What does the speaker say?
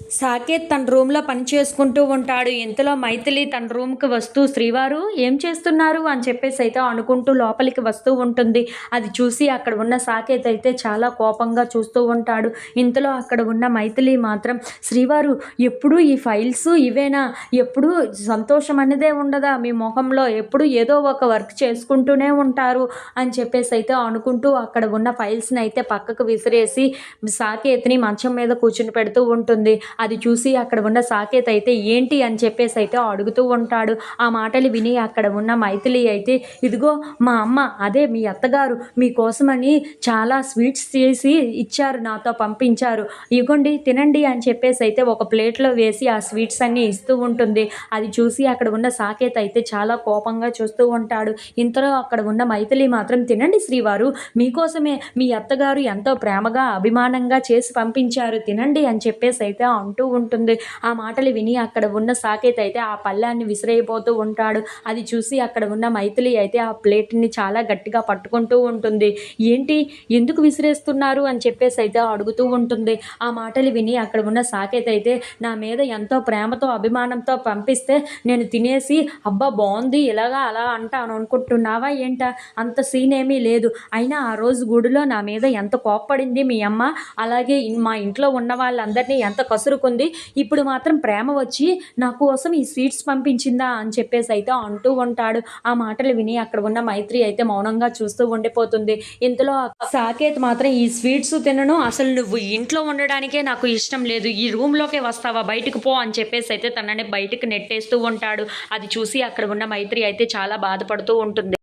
సాకేత్ తన రూమ్‌లో పని చేసుకుంటూ ఉంటాడు. ఇంతలో మైథిలి తన రూమ్‌కి వస్తూ "శ్రీవారు ఏం చేస్తున్నారు?" అని చెప్పేసైతే అనుకుంటూ లోపలికి వస్తూ ఉంటుంది. అది చూసి అక్కడ ఉన్న సాకేత్ అయితే చాలా కోపంగా చూస్తూ ఉంటాడు. ఇంతలో అక్కడ ఉన్న మైథిలి మాత్రం "శ్రీవారు ఎప్పుడూ ఈ ఫైల్స్ ఇవేనా? ఎప్పుడూ సంతోషం అనేదే ఉండదా మీ మొహంలో? ఎప్పుడు ఏదో ఒక వర్క్ చేసుకుంటూనే ఉంటారు" అని చెప్పేసైతే అనుకుంటూ అక్కడ ఉన్న ఫైల్స్‌ని అయితే పక్కకు విసిరేసి సాకేత్‌ని మంచం మీద కూర్చొని పెడుతూ ఉంటుంది. అది చూసి అక్కడ ఉన్న సాకేత్ అయితే ఏంటి అని చెప్పేసి అయితే అడుగుతూ ఉంటాడు. ఆ మాటలు విని అక్కడ ఉన్న మైథిలి అయితే ఇదిగో మా అమ్మ అదే మీ అత్తగారు మీకోసమని చాలా స్వీట్స్ చేసి ఇచ్చారు, నాతో పంపించారు, ఇగోండి తినండి అని చెప్పేసి అయితే ఒక ప్లేట్లో వేసి ఆ స్వీట్స్ అన్నీ ఇస్తూ ఉంటుంది. అది చూసి అక్కడ ఉన్న సాకేత్ అయితే చాలా కోపంగా చూస్తూ ఉంటాడు. ఇంతలో అక్కడ ఉన్న మైథిలి మాత్రం తినండి శ్రీవారు మీకోసమే మీ అత్తగారు ఎంతో ప్రేమగా అభిమానంగా చేసి పంపించారు తినండి అని చెప్పేసి అయితే అంటూ ఉంటుంది. ఆ మాటలు విని అక్కడ ఉన్న సాకేత్ అయితే ఆ పళ్ళాన్ని విసిరేయబోతూ ఉంటాడు. అది చూసి అక్కడ ఉన్న మైథిలి అయితే ఆ ప్లేట్‌ని చాలా గట్టిగా పట్టుకుంటూ ఉంటుంది. ఏంటి ఎందుకు విసిరేస్తున్నారు అని చెప్పేసి అయితే అడుగుతూ ఉంటుంది. ఆ మాటలు విని అక్కడ ఉన్న సాకేత్ అయితే నా మీద ఎంతో ప్రేమతో అభిమానంతో పంపిస్తే నేను తినేసి అబ్బా బావుంది ఇలాగా అలా అంటాను అనుకుంటున్నావా ఏంటా? అంత సీన్ ఏమీ లేదు. అయినా ఆ రోజు గుడిలో నా మీద ఎంత కోప్పడింది మీ అమ్మ, అలాగే మా ఇంట్లో ఉన్న వాళ్ళందరినీ ఎంత కసురుకుంది. ఇప్పుడు మాత్రం ప్రేమ వచ్చి నా కోసం ఈ స్వీట్స్ పంపించిందా అని చెప్పేసి అయితే అంటూ ఉంటాడు. ఆ మాటలు విని అక్కడ ఉన్న మైత్రి అయితే మౌనంగా చూస్తూ ఉండిపోతుంది. ఇంతలో సాకేత్ మాత్రం ఈ స్వీట్స్ తినను, అసలు నువ్వు ఇంట్లో ఉండడానికే నాకు ఇష్టం లేదు, ఈ రూమ్‌లోకే వస్తావా బయటికి పో అని చెప్పేసి అయితే తనని బయటికి నెట్టేస్తూ ఉంటాడు. అది చూసి అక్కడ ఉన్న మైత్రి అయితే చాలా బాధపడుతూ ఉంటుంది.